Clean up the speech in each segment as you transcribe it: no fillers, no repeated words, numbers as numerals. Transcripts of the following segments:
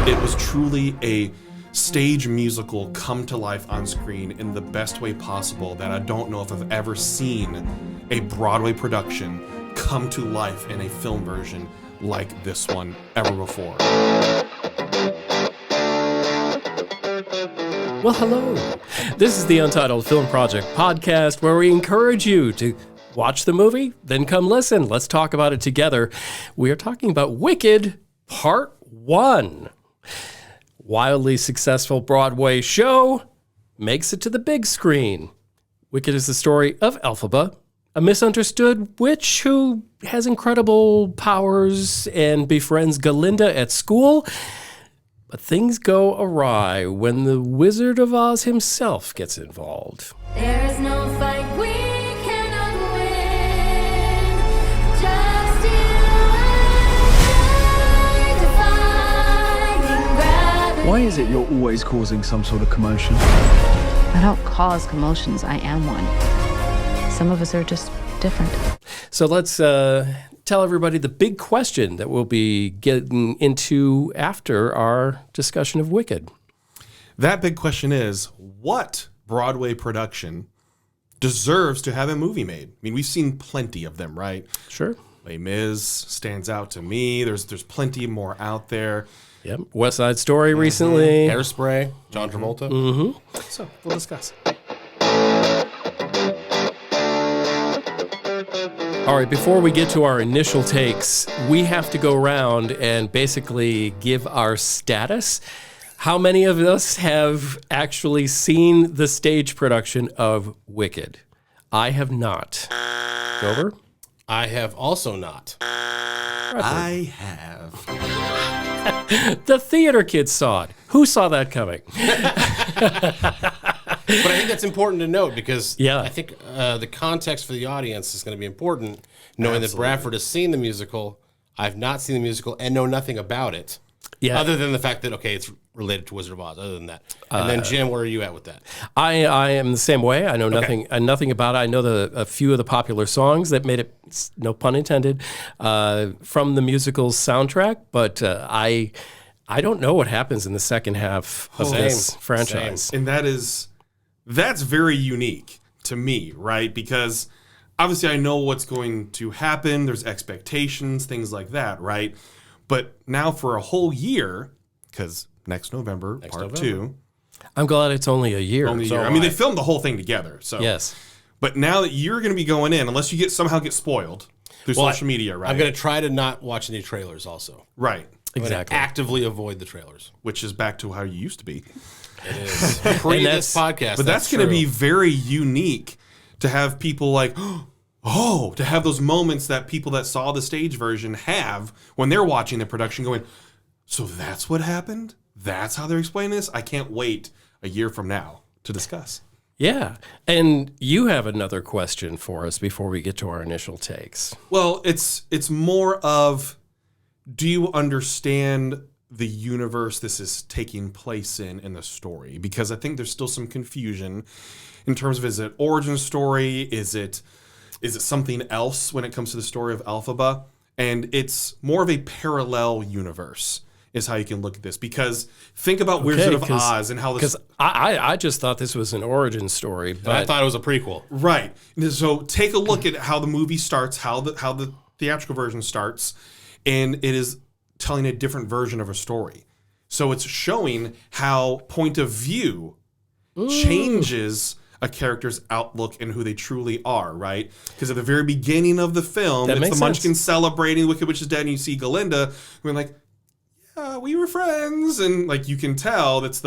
It was truly a stage musical come to life on screen in the best way possible that I don't know if I've ever seen a Broadway production come to life in a film version like this one ever before. Well, hello. This is the Untitled Film Project Podcast, where we encourage you to watch the movie, then come listen. Let's talk about it together. We are talking about Wicked Part 1. Wildly successful Broadway show makes it to the big screen. Wicked is the story of Elphaba, a misunderstood witch who has incredible powers and befriends Galinda at school. But things go awry when the Wizard of Oz himself gets involved. There is no fight we cannot win. Just you and I, defying gravity. Why is it you're always causing some sort of commotion? I don't cause commotions, I am one. Some of us are just different. So let's tell everybody the big question that we'll be getting into after our discussion of Wicked. That big question is, what Broadway production deserves to have a movie made? I mean, we've seen plenty of them, right? Sure. Les Mis stands out to me. There's plenty more out there. Yep. West Side Story recently. Hairspray, John Travolta. Mm-hmm. So we'll discuss. All right, before we get to our initial takes, we have to go around and basically give our status. How many of us have actually seen the stage production of Wicked? I have not. Dover? I have also not. I have. The theater kids saw it. Who saw that coming? But I think that's important to note because Yeah. I think the context for the audience is going to be important. Knowing that Bradford has seen the musical, I've not seen the musical and know nothing about it. Yeah. Other than the fact that, okay, it's related to Wizard of Oz. Other than that. And then, Jim, where are you at with that? I am the same way. I know nothing about it. I know a few of the popular songs that made it, no pun intended, from the musical's soundtrack, but I don't know what happens in the second half of this franchise. And that's very unique to me, right? Because obviously I know what's going to happen. There's expectations, things like that, right? But now for a whole year, because next November, part 2. I'm glad it's only a year. Only a year. I mean, they filmed the whole thing together. So Yes. But now that you're going to be going in, unless you somehow get spoiled through social media, right? I'm going to try to not watch any trailers also. Right. I'm gonna Exactly. actively avoid the trailers. Which is back to how you used to be. It is. Pre this podcast. But that's going to be very unique to have people like, oh, to have those moments that people that saw the stage version have when they're watching the production going, so that's what happened? That's how they're explaining this? I can't wait a year from now to discuss. Yeah. And you have another question for us before we get to our initial takes. Well, it's more of, do you understand the universe this is taking place in the story? Because I think there's still some confusion in terms of, is it origin story? Is it something else when it comes to the story of Elphaba? And it's more of a parallel universe is how you can look at this. Because think about Wizard of Oz and how this... Because I just thought this was an origin story. But I thought it was a prequel. Right. So take a look at how the movie starts, how the theatrical version starts, and it is telling a different version of a story. So it's showing how point of view changes a character's outlook and who they truly are, right? Because at the very beginning of the film, it's the Munchkins celebrating Wicked Witch is dead, and you see Galinda being like, yeah, we were friends, and like you can tell that's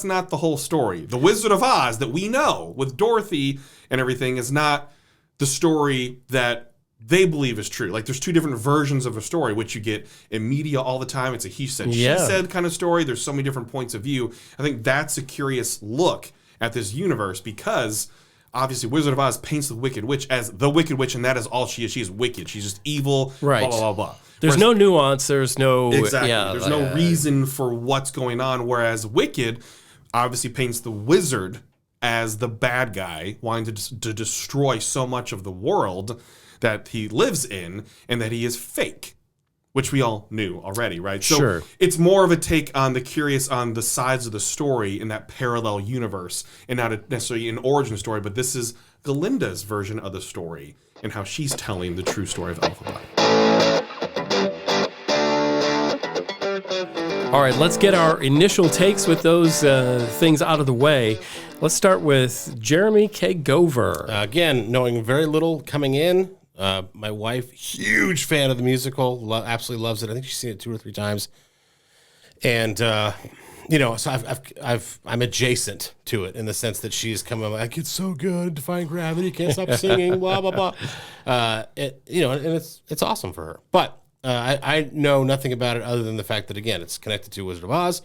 not the whole story. The Wizard of Oz that we know with Dorothy and everything is not the story that they believe is true. Like there's two different versions of a story, which you get in media all the time. It's a he said, she said kind of story. There's so many different points of view. I think that's a curious look at this universe because obviously Wizard of Oz paints the Wicked Witch as the Wicked Witch, and that is all she is. She is wicked. She's just evil, right. Blah, blah, blah, blah. There's no nuance. There's no... Exactly. Yeah, there's no reason for what's going on, whereas Wicked obviously paints the wizard as the bad guy, wanting to destroy so much of the world that he lives in, and that he is fake. which we all knew already, right? So Sure. it's more of a take on the curious on the sides of the story in that parallel universe, and not necessarily an origin story, but this is Galinda's version of the story and how she's telling the true story of Elphaba. All right, let's get our initial takes with those things out of the way. Let's start with Jeremy K. Gover. Again, knowing very little coming in. My wife, huge fan of the musical, absolutely loves it. I think she's seen it 2 or 3 times. And, so I'm adjacent to it in the sense that she's coming like, it's so good, Defying Gravity, can't stop singing, blah, blah, blah. And it's awesome for her. But I know nothing about it other than the fact that, again, it's connected to Wizard of Oz.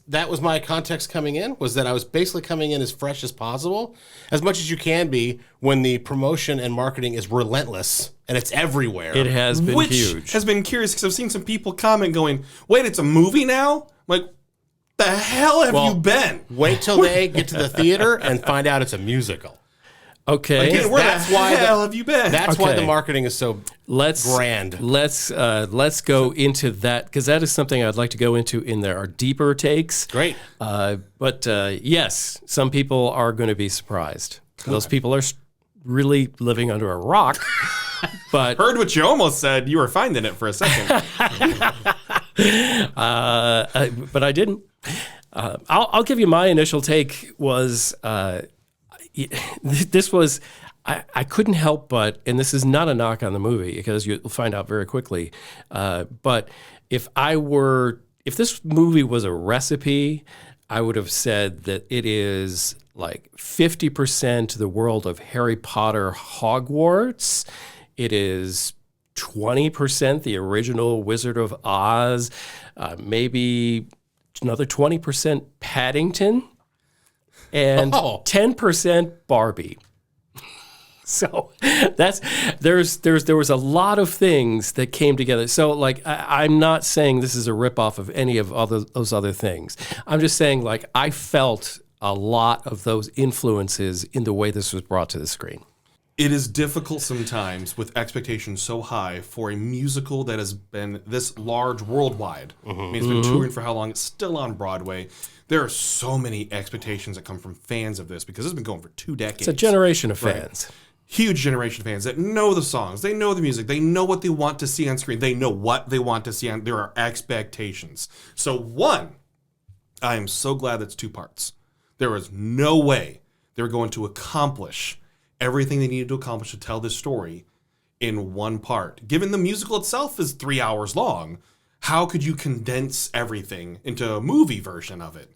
That was my context coming in, was that I was basically coming in as fresh as possible, as much as you can be when the promotion and marketing is relentless and it's everywhere. It has been Which huge. has been curious because I've seen some people comment going, wait, it's a movie now? I'm like, the hell have you been? Wait till they get to the theater and find out it's a musical. Okay. Again, where That's the why hell have you been? That's why Okay. the marketing is so grand. Let's go into that, because that is something I'd like to go into in our deeper takes. Great. But yes, some people are going to be surprised. Those people are really living under a rock. But Heard what you almost said. You were finding it for a second. but I didn't. I'll give you my initial take. Was this was I couldn't help but, and this is not a knock on the movie because you'll find out very quickly. But if this movie was a recipe, I would have said that it is like 50% the world of Harry Potter Hogwarts. It is 20% the original Wizard of Oz, maybe another 20% Paddington, and 10% Barbie. So there was a lot of things that came together. So like I'm not saying this is a ripoff of any of those other things. I'm just saying like I felt a lot of those influences in the way this was brought to the screen. It is difficult sometimes with expectations so high for a musical that has been this large worldwide. I mean, it's been touring for how long? It's still on Broadway. There are so many expectations that come from fans of this because it's been going for 2 decades. It's a generation of fans. Huge generation of fans that know the songs, they know the music, they know what they want to see on screen, they know what they want to see on. There are expectations. So one, I am so glad that's 2 parts. There was no way they were going to accomplish everything they needed to accomplish to tell this story in 1 part. Given the musical itself is 3 hours long, how could you condense everything into a movie version of it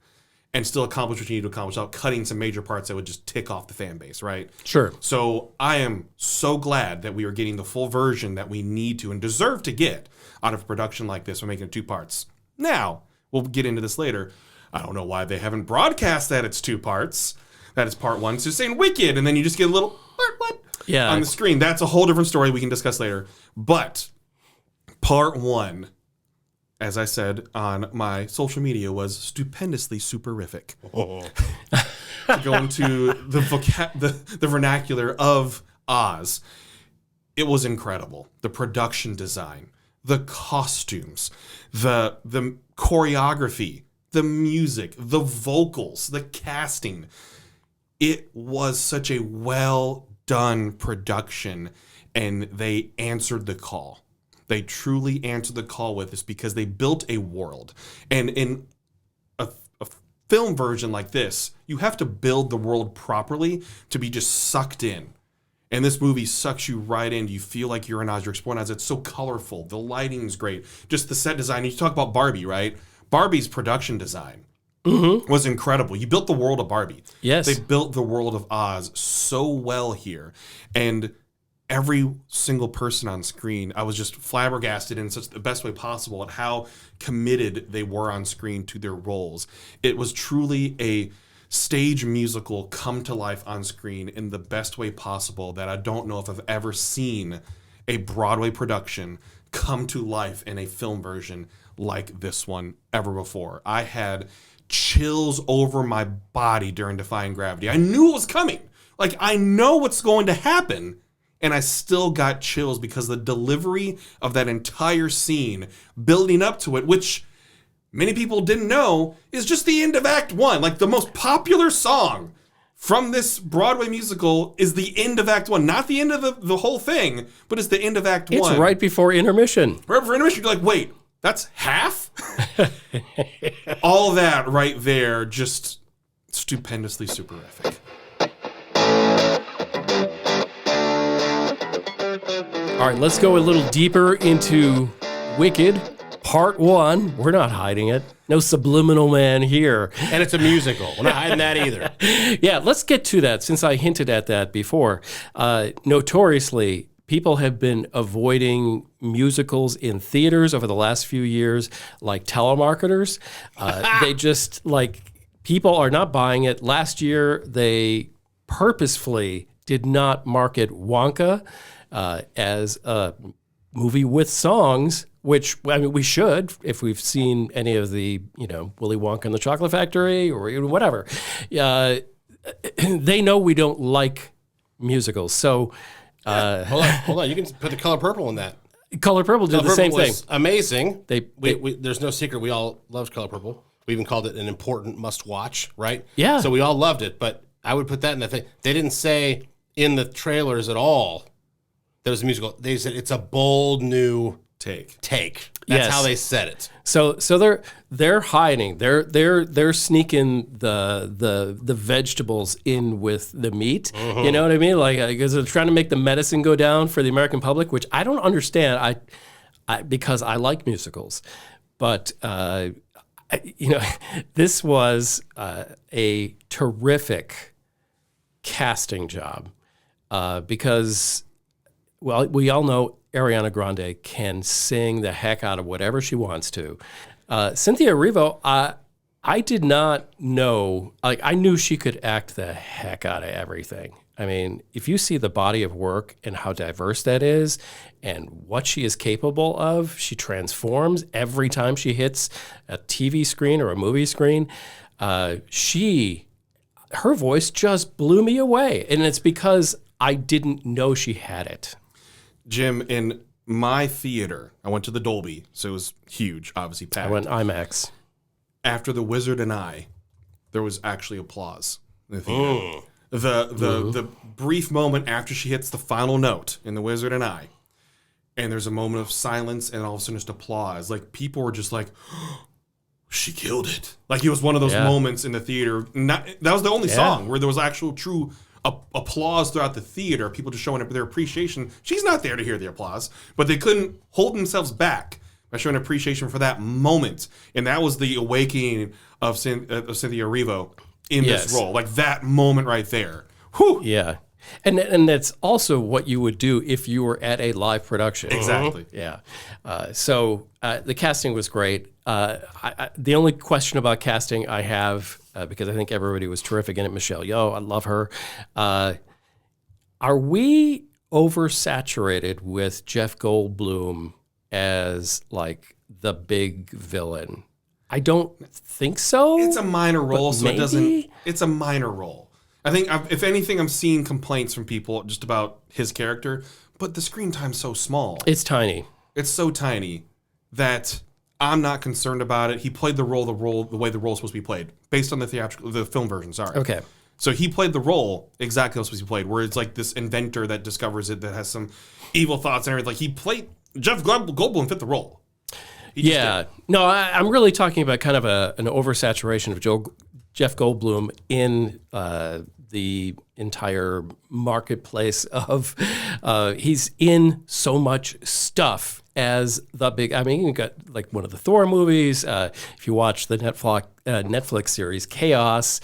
and still accomplish what you need to accomplish without cutting some major parts that would just tick off the fan base, right? Sure. So I am so glad that we are getting the full version that we need to and deserve to get out of a production like this. We're making it 2 parts. Now, we'll get into this later. I don't know why they haven't broadcast that it's 2 parts. That is part 1. So saying Wicked, and then you just get a little part 1 on the screen. That's a whole different story we can discuss later. But part 1, as I said on my social media, was stupendously superific. To go into the vernacular of Oz, it was incredible. The production design, the costumes, the choreography, the music, the vocals, the casting. It was such a well-done production, and they answered the call. They truly answered the call with this because they built a world. And in a film version like this, you have to build the world properly to be just sucked in. And this movie sucks you right in. You feel like you're in Oz, you're exploring Oz. It's so colorful. The lighting's great. Just the set design. You talk about Barbie, right? Barbie's production design was incredible. You built the world of Barbie. Yes. They built the world of Oz so well here. And every single person on screen, I was just flabbergasted in such the best way possible at how committed they were on screen to their roles. It was truly a stage musical come to life on screen in the best way possible that I don't know if I've ever seen a Broadway production come to life in a film version like this one ever before. I had chills over my body during Defying Gravity. I knew it was coming. Like, I know what's going to happen, and I still got chills because the delivery of that entire scene building up to it, which many people didn't know, is just the end of Act 1. Like, the most popular song from this Broadway musical is the end of Act 1. Not the end of the whole thing, but it's the end of Act 1. It's right before intermission. Right before intermission, you're like, wait, that's half? All that right there, just stupendously superific. All right, let's go a little deeper into Wicked, Part 1. We're not hiding it. No subliminal man here. And it's a musical. We're not hiding that either. Yeah, let's get to that since I hinted at that before. Notoriously, people have been avoiding musicals in theaters over the last few years like telemarketers. They just, people are not buying it. Last year, they purposefully did not market Wonka as a movie with songs, which, I mean, we should if we've seen any of the, Willy Wonka and the Chocolate Factory or whatever. They know we don't like musicals. So, hold on. You can put the Color Purple in that. Color Purple did the same thing. Amazing. We there's no secret. We all loved Color Purple. We even called it an important must-watch, right? Yeah. So we all loved it, but I would put that in the thing. They didn't say in the trailers at all that it was a musical. They said it's a bold new take. That's Yes. how they said it. So they're hiding. They're sneaking the vegetables in with the meat. Mm-hmm. You know what I mean? Like, because they're trying to make the medicine go down for the American public, which I don't understand. I because I like musicals, but this was a terrific casting job because, well, we all know Ariana Grande can sing the heck out of whatever she wants to. Cynthia Erivo, I did not know, I knew she could act the heck out of everything. I mean, if you see the body of work and how diverse that is and what she is capable of, she transforms every time she hits a TV screen or a movie screen. Her voice just blew me away. And it's because I didn't know she had it. Jim, in my theater, I went to the Dolby, so it was huge, obviously packed. I went IMAX. After The Wizard and I, there was actually applause in the theater. The brief moment after she hits the final note in The Wizard and I, and there's a moment of silence, and all of a sudden just applause. Like, people were just like, oh, she killed it. Like, it was one of those moments in the theater. That was the only song where there was actual true applause throughout the theater, people just showing up their appreciation. She's not there to hear the applause, but they couldn't hold themselves back by showing appreciation for that moment. And that was the awakening of Cynthia Erivo in this role. Like, that moment right there. Whew. Yeah. And that's also what you would do if you were at a live production. Exactly. Yeah. So the casting was great. The only question about casting I have, because I think everybody was terrific in it, Michelle Yeoh, I love her. Are we oversaturated with Jeff Goldblum as like the big villain? I don't think so. It's a minor role, so maybe? it doesn't. It's a minor role. I think, if anything, I'm seeing complaints from people just about his character, but the screen time's so small. It's tiny. It's so tiny that I'm not concerned about it. He played the way the role is supposed to be played, based on the film version. Sorry. Okay. So he played the role exactly how it's supposed to be played, where it's like this inventor that discovers it, that has some evil thoughts and everything. Like, he played Jeff Goldblum fit the role. Yeah. No, I'm really talking about kind of an oversaturation of Jeff Goldblum in the entire marketplace of he's in so much stuff as the big. I mean, you got like one of the Thor movies. If you watch the Netflix series Chaos,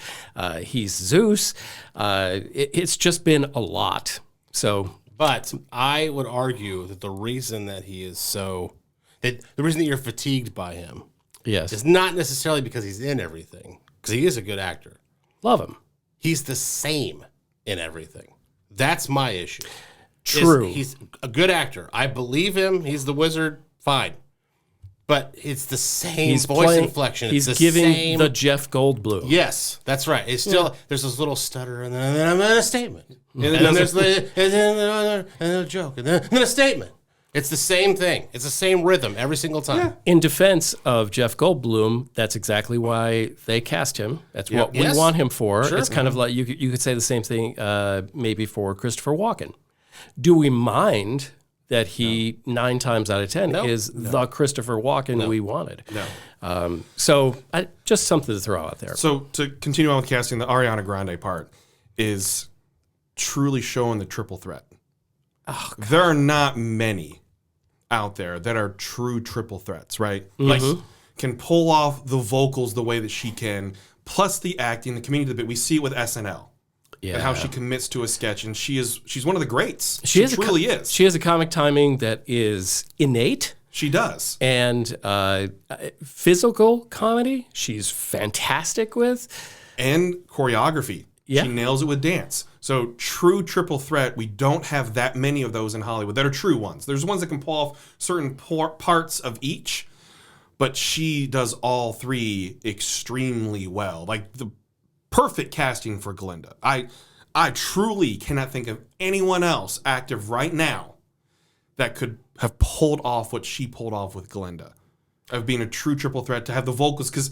he's Zeus. It's just been a lot. So, but I would argue that the reason that he is the reason that you're fatigued by him, yes, is not necessarily because he's in everything, because he is a good actor. Love him. He's the same in everything. That's my issue. True. He's a good actor. I believe him. He's the wizard. Fine. but it's the same He's voice playing, inflection. He's It's the giving same. the Jeff Goldblum. Yes, that's right. It's still there's this little stutter, and then a statement, and then there's a joke, and then a statement. It's the same thing. It's the same rhythm every single time. In defense of Jeff Goldblum, that's exactly why they cast him. That's what we Yes. want him for. Sure. It's kind of like you could say the same thing maybe for Christopher Walken. Do we mind that he 9 times out of 10 is the Christopher Walken we wanted? No. So just something to throw out there. So to continue on with casting, the Ariana Grande part is truly showing the triple threat. There are not many out there that are true triple threats, right? Like can pull off the vocals the way that she can, plus the acting, the comedic bit. We see it with SNL. Yeah. And how she commits to a sketch, and she's one of the greats. She truly is. She has a comic timing that is innate. She does. And physical comedy, she's fantastic with. And choreography. Yeah. She nails it with dance. So true triple threat, we don't have that many of those in Hollywood that are true ones. There's ones that can pull off certain parts of each, but she does all three extremely well. Like the perfect casting for Glinda. I truly cannot think of anyone else active right now that could have pulled off what she pulled off with Glinda, of being a true triple threat, to have the vocals, because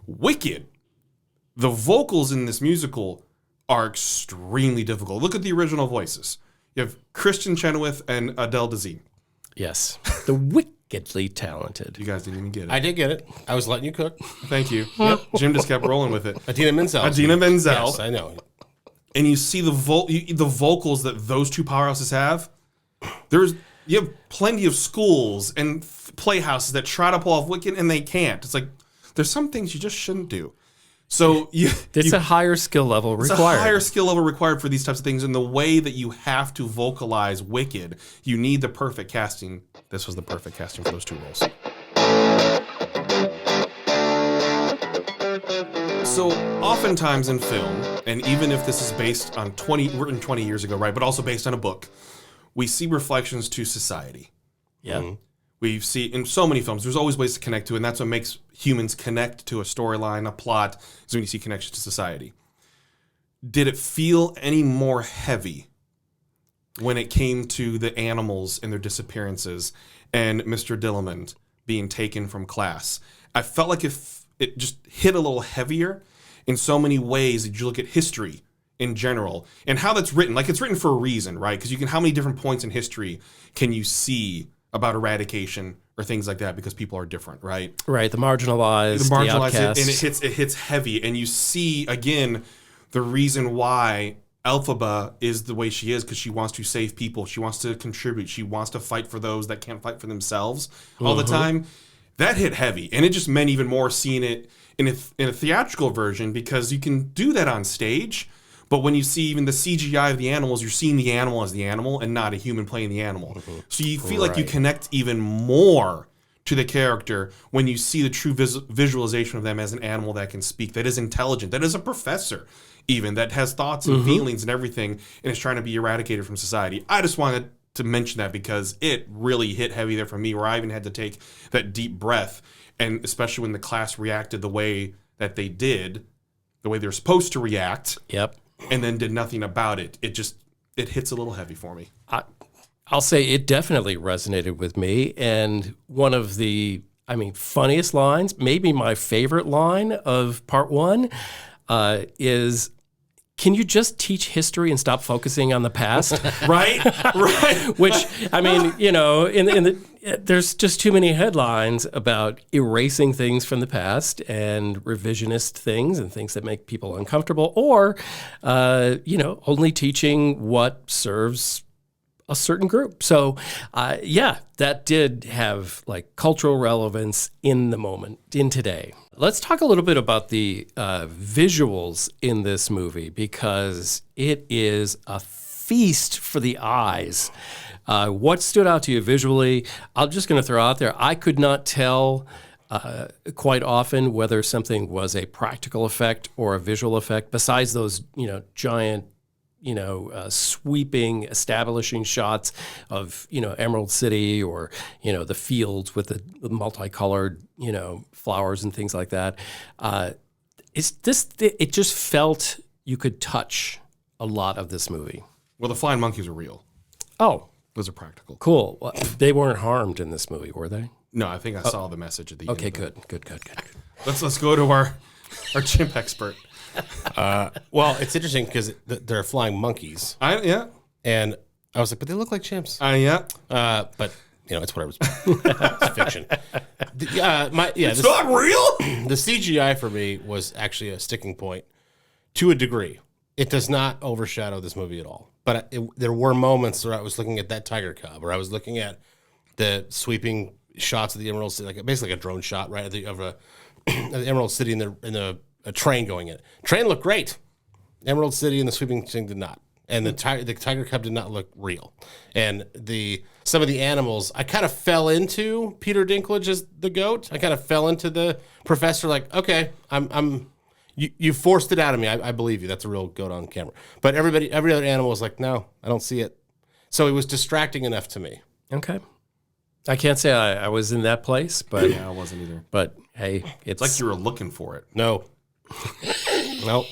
Wicked, the vocals in this musical are extremely difficult. Look at the original voices. You have Kristen Chenoweth and Adele Dazeem. Yes. The wickedly talented. You guys didn't even get it. I did get it. I was letting you cook. Thank you. Yep. Jim just kept rolling with it. Adina Menzel. Menzel. Yes, I know. And you see the vocals that those two powerhouses have. You have plenty of schools and playhouses that try to pull off Wicked and they can't. It's like there's some things you just shouldn't do. So it's a higher skill level required. It's a higher skill level required for these types of things. And the way that you have to vocalize Wicked, you need the perfect casting. This was the perfect casting for those two roles. So oftentimes in film, and even if this is based on written 20 years ago, right, but also based on a book, we see reflections to society. Yeah. Mm-hmm. We see in so many films, there's always ways to connect to it, and that's what makes humans connect to a storyline, a plot, is when you see connections to society. Did it feel any more heavy when it came to the animals and their disappearances and Mr. Dillamond being taken from class? I felt like it just hit a little heavier in so many ways. Did you look at history in general and how that's written? Like, it's written for a reason, right? Because how many different points in history can you see about eradication or things like that, because people are different, right? Right, the marginalized, the outcasts. And it hits heavy. And you see, again, the reason why Elphaba is the way she is, because she wants to save people. She wants to contribute. She wants to fight for those that can't fight for themselves all the time. That hit heavy. And it just meant even more seeing it in a theatrical version, because you can do that on stage. But when you see even the CGI of the animals, you're seeing the animal as the animal and not a human playing the animal. So you feel like you connect even more to the character when you see the true visualization of them as an animal that can speak, that is intelligent, that is a professor even, that has thoughts and feelings and everything, and is trying to be eradicated from society. I just wanted to mention that because it really hit heavy there for me, where I even had to take that deep breath, and especially when the class reacted the way that they did, the way they're supposed to react. Yep. And then did nothing about it. It hits a little heavy for me. I'll say it definitely resonated with me. And one of the, funniest lines, maybe my favorite line of part one, is, can you just teach history and stop focusing on the past? Right. Which, there's just too many headlines about erasing things from the past and revisionist things and things that make people uncomfortable, or, only teaching what serves a certain group. So, that did have cultural relevance in the moment, in today. Let's talk a little bit about the visuals in this movie, because it is a feast for the eyes. What stood out to you visually? I'm just going to throw out there, I could not tell quite often whether something was a practical effect or a visual effect, besides those, giant, sweeping, establishing shots of, Emerald City or, the fields with the multicolored, flowers and things like that. It just felt you could touch a lot of this movie. Well, the flying monkeys are real. Oh, Those are practical. cool. Well, they weren't harmed in this movie, were they? No, I think I saw the message at the end. Okay, of it. good. Let's go to our chimp expert. Well, it's interesting because they're flying monkeys, Yeah. and I was like, but they look like chimps. Yeah. But it's whatever. It's fiction. It's not real. The CGI for me was actually a sticking point to a degree. It does not overshadow this movie at all. But there were moments where I was looking at that tiger cub, or I was looking at the sweeping shots of the Emerald City, basically a drone shot, right, of the Emerald City and a train going in. Train looked great. Emerald City and the sweeping thing did not. And the tiger cub did not look real. And some of the animals, I kind of fell into Peter Dinklage as the goat. I kind of fell into the professor, like, okay, you forced it out of me. I believe you. That's a real goat on camera. But every other animal was like, no, I don't see it. So it was distracting enough to me. Okay. I can't say I was in that place, but Yeah, I wasn't either. but hey, It's like you were looking for it. No. No,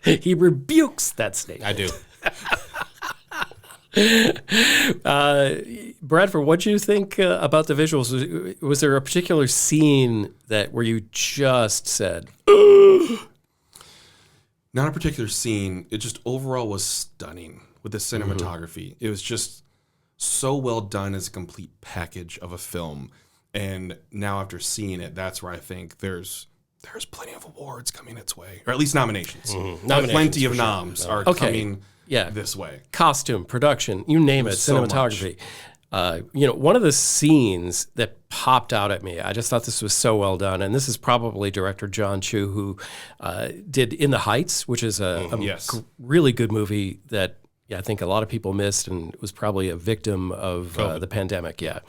he rebukes that snake. I do. Bradford, what do you think about the visuals? Was there a particular scene where you just said, Not a particular scene. It just overall was stunning with the cinematography. It was just so well done as a complete package of a film. And now after seeing it, that's where I think there's plenty of awards coming its way, or at least nominations. Nominations, Plenty of for sure. noms are Okay. coming Yeah. this way. costume, production, you name it, was so cinematography? One of the scenes that popped out at me, I just thought this was so well done. And this is probably director John Chu, who did In the Heights, which is a Yes. really good movie that I think a lot of people missed and was probably a victim of the pandemic. Yeah.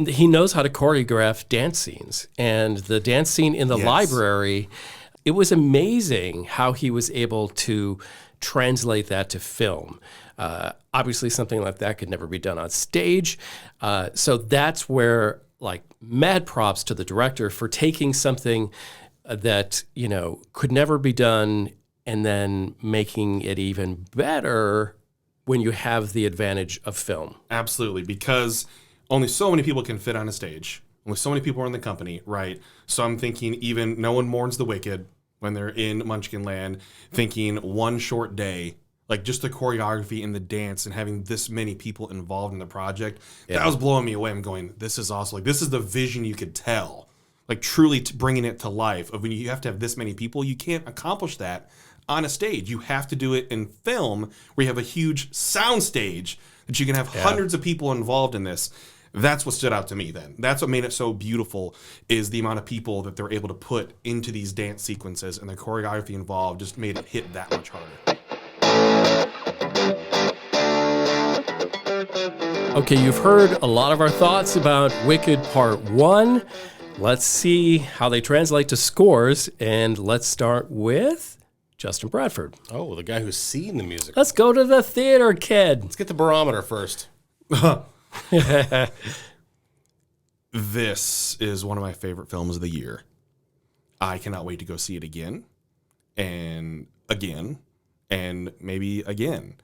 He knows how to choreograph dance scenes. And the dance scene in the Yes. library, it was amazing how he was able to translate that to film. Obviously, something like that could never be done on stage. So that's where, mad props to the director for taking something that, could never be done and then making it even better when you have the advantage of film. Absolutely, because only so many people can fit on a stage. Only so many people are in the company, right? So I'm thinking even no one mourns the wicked when they're in Munchkinland, thinking one short day, just the choreography and the dance and having this many people involved in the project, that was blowing me away. I'm going, this is awesome. This is the vision you could tell, truly bringing it to life. Of when you have to have this many people, you can't accomplish that on a stage. You have to do it in film where you have a huge sound stage that you can have hundreds of people involved in this. That's what stood out to me then. That's what made it so beautiful, is the amount of people that they're able to put into these dance sequences, and the choreography involved just made it hit that much harder. Okay, you've heard a lot of our thoughts about Wicked Part 1. Let's see how they translate to scores, and let's start with Justin Bradford. Oh, the guy who's seen the music. Let's go to the theater, kid. Let's get the barometer first. This is one of my favorite films of the year. I cannot wait to go see it again and again and maybe again.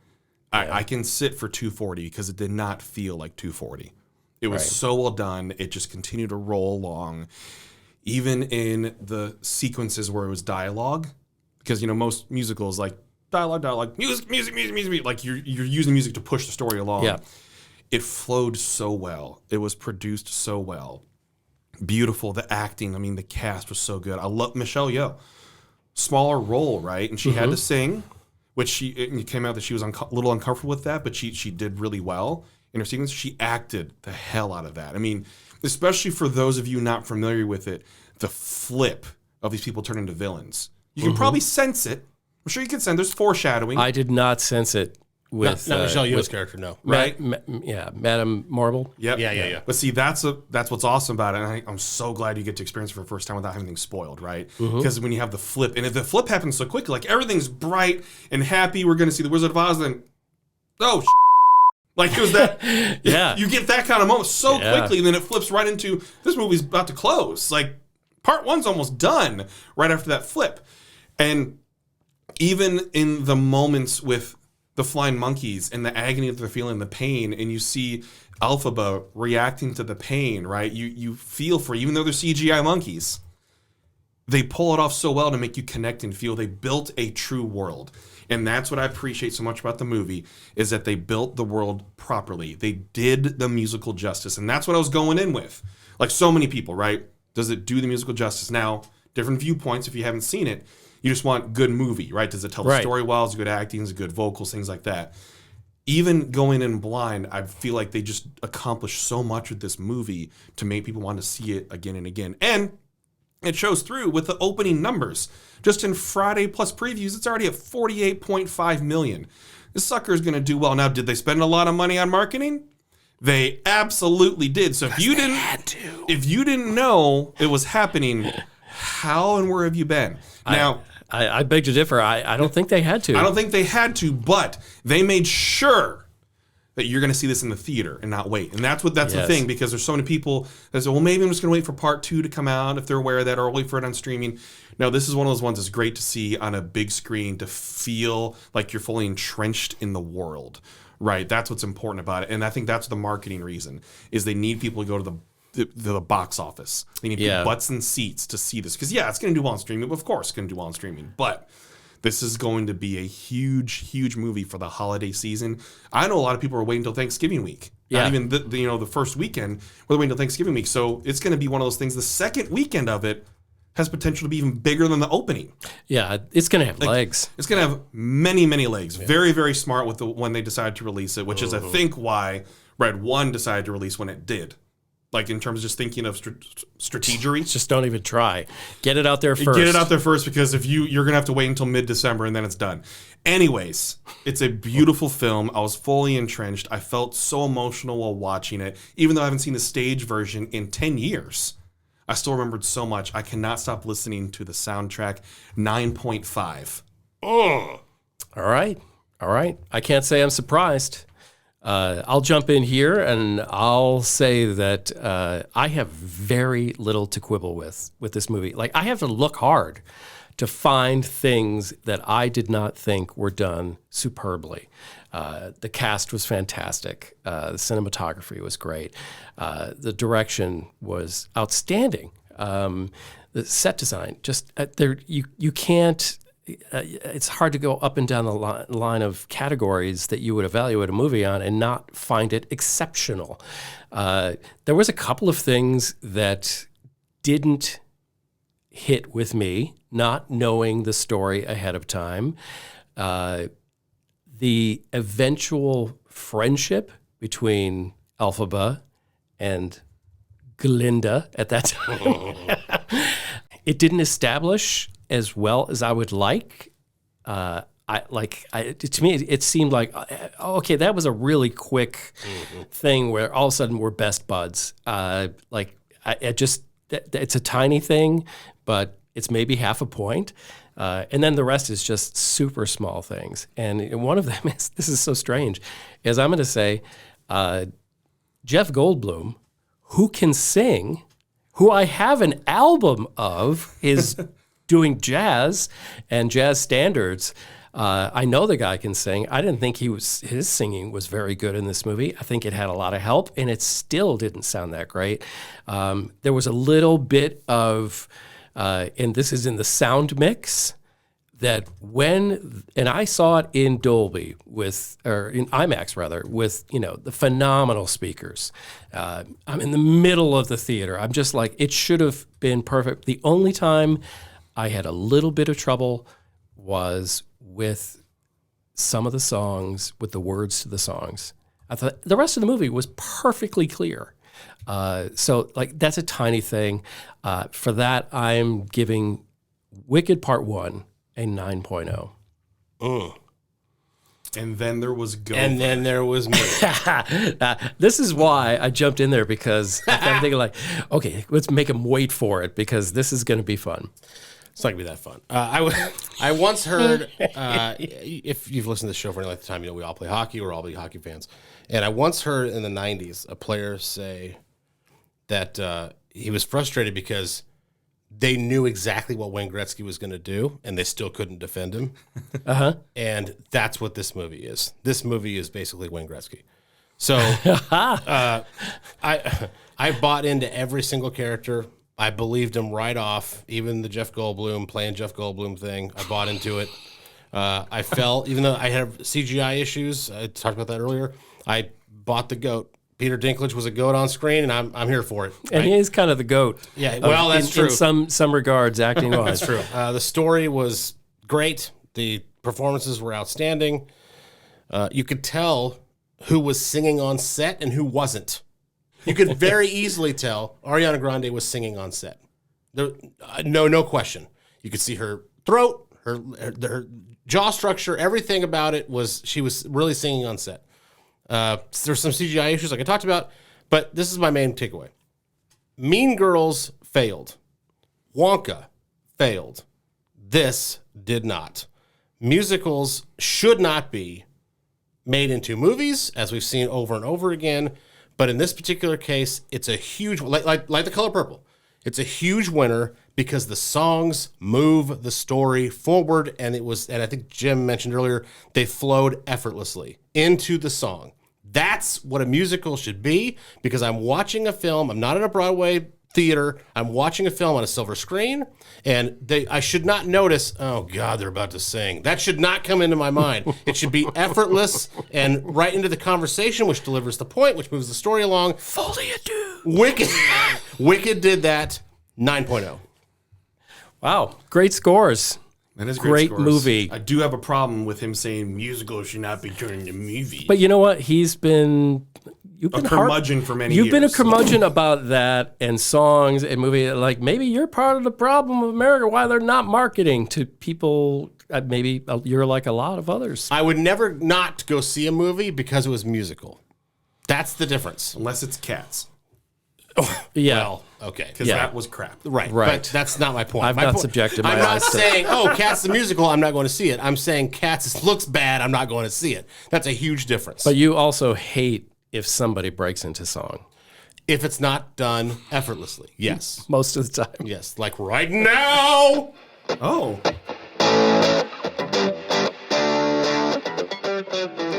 I can sit for 240 because it did not feel like 240. It was so well done. It just continued to roll along. Even in the sequences where it was dialogue, because most musicals dialogue, music, you're using music to push the story along. Yeah. It flowed so well. It was produced so well. Beautiful. The acting, the cast was so good. I love Michelle Yeoh. Smaller role, right? And she had to sing, which it came out that she was a little uncomfortable with that, but she did really well in her sequence. She acted the hell out of that. Especially for those of you not familiar with it, the flip of these people turning into villains. You can probably sense it. I'm sure you can sense. There's foreshadowing. I did not sense it. with Not Michelle Yeoh's with character, no. Right? Madame Marble. Yep. Yeah. But see, that's what's awesome about it. And I'm so glad you get to experience it for the first time without having things spoiled, right? Because when you have the flip, and if the flip happens so quickly, like everything's bright and happy, we're going to see the Wizard of Oz, then, oh, like it was that, Yeah. you get that kind of moment so quickly, and then it flips right into, this movie's about to close. Like, part one's almost done right after that flip. And even in the moments with the flying monkeys and the agony that they're feeling, the pain, and you see Elphaba reacting to the pain, right? You feel for, even though they're CGI monkeys, they pull it off so well to make you connect and feel. They built a true world. And that's what I appreciate so much about the movie, is that they built the world properly. They did the musical justice. And that's what I was going in with. Like so many people, right? Does it do the musical justice? Now, different viewpoints if you haven't seen it. You just want good movie, right? Does it tell the story well? Is it good acting? Is it good vocals? Things like that. Even going in blind, I feel like they just accomplished so much with this movie to make people want to see it again and again. And it shows through with the opening numbers. Just in Friday plus previews, it's already at 48.5 million. This sucker is going to do well. Now, did they spend a lot of money on marketing? They absolutely did. So if you didn't know it was happening, how and where have you been? Now, I beg to differ. I don't think they had to. I don't think they had to, but they made sure that you're going to see this in the theater and not wait. And that's the thing, because there's so many people that say, well, maybe I'm just going to wait for part 2 to come out if they're aware of that, or wait for it on streaming. No, this is one of those ones that's great to see on a big screen, to feel like you're fully entrenched in the world, right? That's what's important about it. And I think that's the marketing reason, is they need people to go to the box office. They need butts and seats to see this. Because, it's going to do well on streaming. Of course it's going to do well on streaming. But this is going to be a huge, huge movie for the holiday season. I know a lot of people are waiting until Thanksgiving week. Not even the first weekend. We're waiting until Thanksgiving week. So it's going to be one of those things. The second weekend of it has potential to be even bigger than the opening. Yeah, it's going to have legs. It's going to have many, many legs. Very, very smart with when they decided to release it, which is, I think, why Red 1 decided to release when it did. Like, in terms of just thinking of strategery. Just don't even try. Get it out there first. Get it out there first, because if you're going to have to wait until mid-December and then it's done. Anyways, it's a beautiful film. I was fully entrenched. I felt so emotional while watching it. Even though I haven't seen the stage version in 10 years, I still remembered so much. I cannot stop listening to the soundtrack. 9.5. Oh. All right. I can't say I'm surprised. I'll jump in here and I'll say that I have very little to quibble with this movie. Like, I have to look hard to find things that I did not think were done superbly. The cast was fantastic. The cinematography was great. The direction was outstanding. The set design, just you can't. It's hard to go up and down the line of categories that you would evaluate a movie on and not find it exceptional. There was a couple of things that didn't hit with me, not knowing the story ahead of time. The eventual friendship between Elphaba and Glinda at that time, it didn't establish as well as I would like. To me, it seemed like, okay, that was a really quick thing where all of a sudden we're best buds. It's a tiny thing, but it's maybe half a point. And then the rest is just super small things. And one of them is, this is so strange, is I'm going to say Jeff Goldblum, who can sing, who I have an album of, is doing jazz and jazz standards. I know the guy can sing. I didn't think his singing was very good in this movie. I think it had a lot of help, and it still didn't sound that great. There was a little bit of, and this is in the sound mix, that and I saw it in Dolby or in IMAX rather, with, the phenomenal speakers. I'm in the middle of the theater. I'm just like, it should have been perfect. The only time I had a little bit of trouble was with some of the songs, with the words to the songs. I thought the rest of the movie was perfectly clear. So that's a tiny thing. For that, I'm giving Wicked Part 1 a 9.0. And then there was Gopher. And then there was me. This is why I jumped in there, because I'm thinking like, okay, let's make him wait for it because this is going to be fun. It's not going to be that fun. I once heard, if you've listened to the show for any length of time, you know we all play hockey. We're all big hockey fans. And I once heard in the 90s a player say that he was frustrated because they knew exactly what Wayne Gretzky was going to do, and they still couldn't defend him. And that's what this movie is. This movie is basically Wayne Gretzky. So I bought into every single character. I believed him right off. Even the Jeff Goldblum, playing Jeff Goldblum thing, I bought into it. I felt, even though I have CGI issues, I talked about that earlier, I bought the GOAT. Peter Dinklage was a GOAT on screen, and I'm here for it. And he is kind of the GOAT. Yeah, well, that's true. In some regards, acting wise. That's true. The story was great. The performances were outstanding. You could tell who was singing on set and who wasn't. You could very easily tell Ariana Grande was singing on set. No question. You could see her throat, her jaw structure, everything about it was, she was really singing on set. There's some CGI issues like I talked about, but this is my main takeaway. Mean Girls failed. Wonka failed. This did not. Musicals should not be made into movies, as we've seen over and over again. But in this particular case, it's a huge, like The Color Purple. It's a huge winner because the songs move the story forward, and I think Jim mentioned earlier, they flowed effortlessly into the song. That's what a musical should be, because I'm watching a film. I'm not in a Broadway theater. I'm watching a film on a silver screen, and I should not notice, oh, God, they're about to sing. That should not come into my mind. It should be effortless and right into the conversation, which delivers the point, which moves the story along. Foley ado. Wicked did that 9.0. Wow, great scores. That is great scores. movie. I do have a problem with him saying musicals should not be turned into movies. But you know what? You've been a curmudgeon for many years. You've been a curmudgeon about that and songs and movie. Like, maybe you're part of the problem of America, why they're not marketing to people. Maybe you're like a lot of others. I would never not go see a movie because it was musical. That's the difference. Unless it's Cats. Yeah. Well, okay. Because that was crap. Right. But that's not my point. I've my not point, subjected my I'm not eyes to- saying, Cats the musical, I'm not going to see it. I'm saying Cats looks bad, I'm not going to see it. That's a huge difference. But you also hate if somebody breaks into song. If it's not done effortlessly, yes. Most of the time. Yes, like right now. Oh.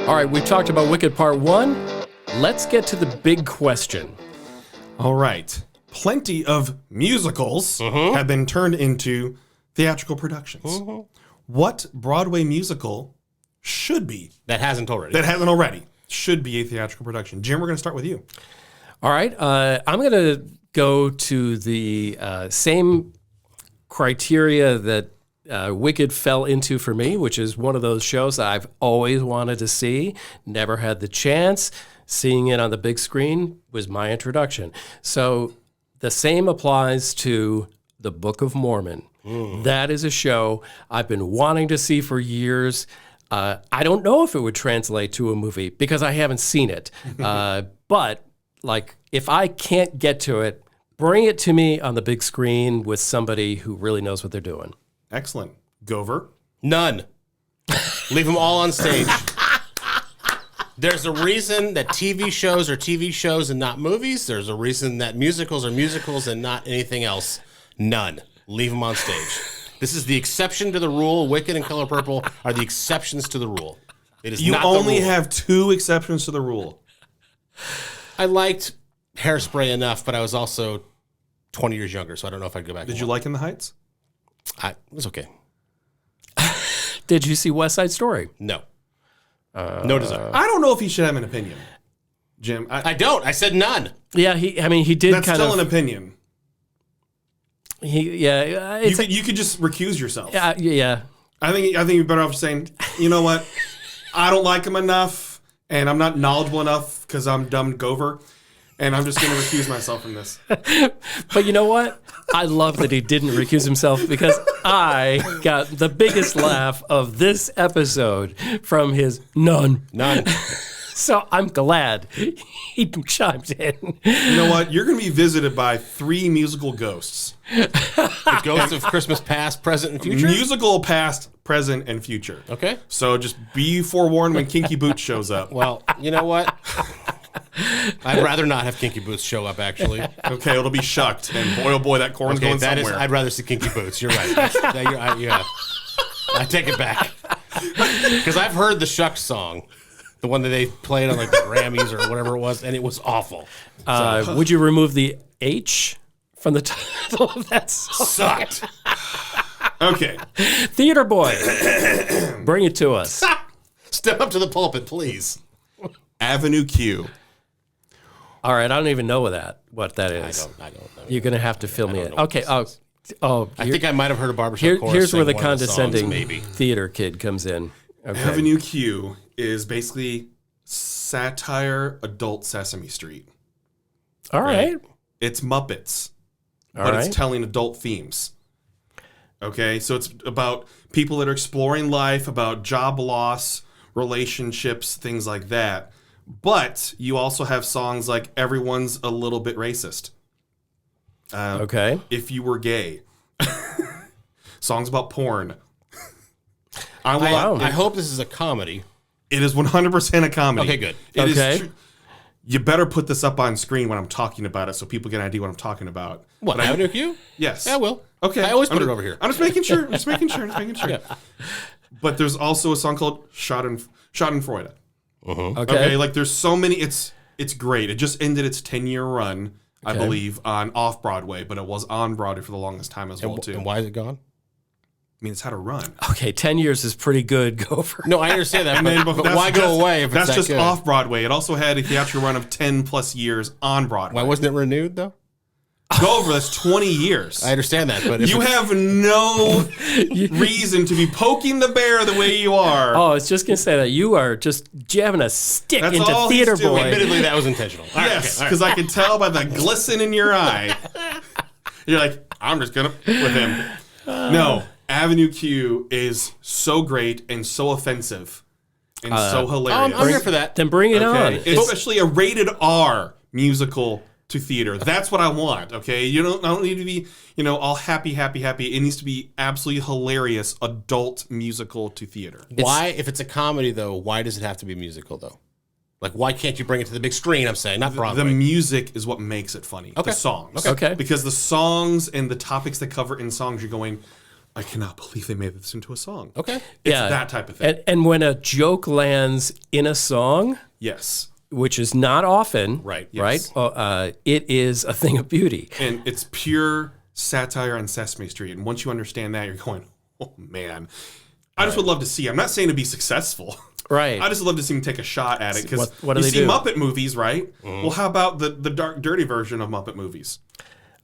All right, we've talked about Wicked Part 1. Let's get to the big question. All right. Plenty of musicals have been turned into theatrical productions. What Broadway musical should be? That hasn't already. Should be a theatrical production. Jim, we're going to start with you. All right, I'm going to go to the same criteria that Wicked fell into for me, which is one of those shows that I've always wanted to see, never had the chance. Seeing it on the big screen was my introduction. So the same applies to the Book of Mormon. That is a show I've been wanting to see for years. I don't know if it would translate to a movie because I haven't seen it. But like, if I can't get to it, bring it to me on the big screen with somebody who really knows what they're doing. Excellent. Gover? None. Leave them all on stage. There's a reason that TV shows are TV shows and not movies. There's a reason that musicals are musicals and not anything else. None. Leave them on stage. This is the exception to the rule. Wicked and Color Purple are the exceptions to the rule. It is You not the only rule. have 2 exceptions to the rule. I liked Hairspray enough, but I was also 20 years younger, so I don't know if I'd go back. Did you like In the Heights? It was okay. Did you see West Side Story? No. No desire. I don't know if he should have an opinion, Jim. I don't. I said none. Yeah, he did That's kind still of. an opinion. You could just recuse yourself. Yeah. I think you're better off saying, you know what? I don't like him enough, and I'm not knowledgeable enough because I'm dumb Gover, and I'm just going to recuse myself from this. But you know what? I love that he didn't recuse himself because I got the biggest laugh of this episode from his none. So I'm glad he chimed in. You know what? You're going to be visited by 3 musical ghosts. The ghosts of Christmas past, present, and future? Musical past, present, and future. Okay. So just be forewarned when Kinky Boots shows up. Well, you know what? I'd rather not have Kinky Boots show up, actually. Okay, it'll be shucked. And boy, oh boy, that corn's going somewhere. I'd rather see Kinky Boots. You're right. I take it back. Because I've heard the Shuck song. The one that they played on like the Grammys or whatever it was, and it was awful. Would you remove the H from the title of that song? Sucked. Okay. Theater Boy, bring it to us. Step up to the pulpit, please. Avenue Q. All right, I don't even know what that is. I don't know. You're going to have to fill me in. Okay. I think I might have heard a barbershop chorus. Here's where the sing one of the songs, condescending maybe. theater kid comes in. Okay. Avenue Q is basically satire adult Sesame Street. All right. It's Muppets, All but right. it's telling adult themes. Okay, so it's about people that are exploring life, about job loss, relationships, things like that. But you also have songs like Everyone's a Little Bit Racist. Okay. If You Were Gay. Songs about porn. I hope this is a comedy. It is 100% a comedy. Okay, good. It is Okay. You better put this up on screen when I'm talking about it so people get an idea what I'm talking about. What, But Avenue Q? Yes. Yeah, I will. Okay. I always put it over here. I'm just making sure. Just making sure. But there's also a song called Schadenfreude. Okay. Okay, like there's so many. It's great. It just ended its 10-year run, I believe, on off Broadway, but it was on Broadway for the longest time as well too. And why is it gone? I mean, it's had a run. Okay, 10 years is pretty good, Gopher. No, I understand that, but That's why go away if it's that's that just good? off Broadway. It also had a theatrical run of 10 plus years on Broadway. Why wasn't it renewed, though? Go over, that's 20 years. I understand that, but if You it's- have no reason to be poking the bear the way you are. Oh, I was just going to say that you are just jamming a stick That's into all he's Theater doing. Boy. Admittedly, that was intentional. All right, Yes, okay, all right. because I can tell by the glisten in your eye. You're like, I'm just going to with him. No, Avenue Q is so great and so offensive and so hilarious. I'm here for that. Then bring it on. Okay, especially a rated R musical to theater. That's what I want. Okay, I don't need to be all happy. It needs to be absolutely hilarious adult musical to theater. Why, if it's a comedy, though, why does it have to be musical, though? Like, why can't you bring it to the big screen? I'm saying, not Broadway. The music is what makes it funny. Okay. The songs. Okay. Because the songs and the topics they cover in songs, you're going, I cannot believe they made this into a song. Okay. It's that type of thing. And when a joke lands in a song, Yes. which is not often, Right, yes. it is a thing of beauty. And it's pure satire on Sesame Street. And once you understand that, you're going, oh, man. I just would love to see. I'm not saying to be successful. Right. I just love to see him take a shot at it. Because What do you they see do? Muppet movies, right? Well, how about the dark, dirty version of Muppet movies?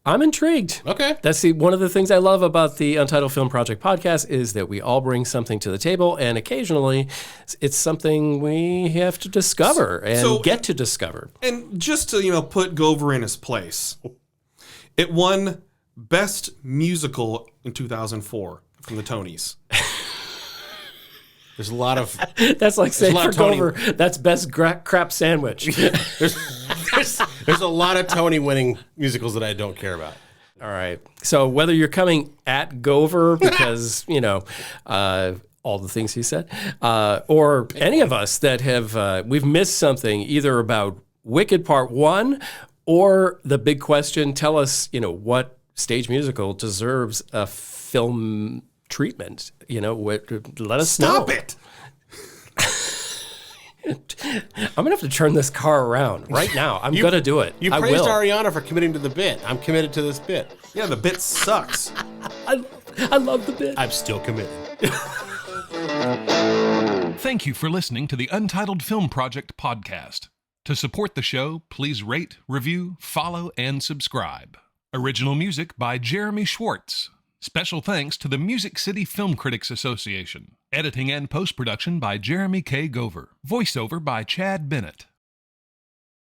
I'm intrigued. Okay. That's one of the things I love about the Untitled Film Project podcast is that we all bring something to the table, and occasionally it's something we have to discover and get to discover. And just to, put Gover in his place, it won Best Musical in 2004 from the Tonys. There's a lot of That's like saying a lot for of Tony- Gover, that's best crap sandwich. there's a lot of Tony winning musicals that I don't care about. All right. So whether you're coming at Gover because, all the things he said, or any of us that have, we've missed something either about Wicked Part 1 or the big question, tell us, what stage musical deserves a film treatment. Let us know. Stop it! I'm going to have to turn this car around right now. I'm going to do it. You I praised will. Ariana for committing to the bit. I'm committed to this bit. Yeah, the bit sucks. I love the bit. I'm still committed. Thank you for listening to the Untitled Film Project Podcast. To support the show, please rate, review, follow, and subscribe. Original music by Jeremy Schwartz. Special thanks to the Music City Film Critics Association. Editing and post-production by Jeremy K. Gover. Voiceover by Chad Bennett.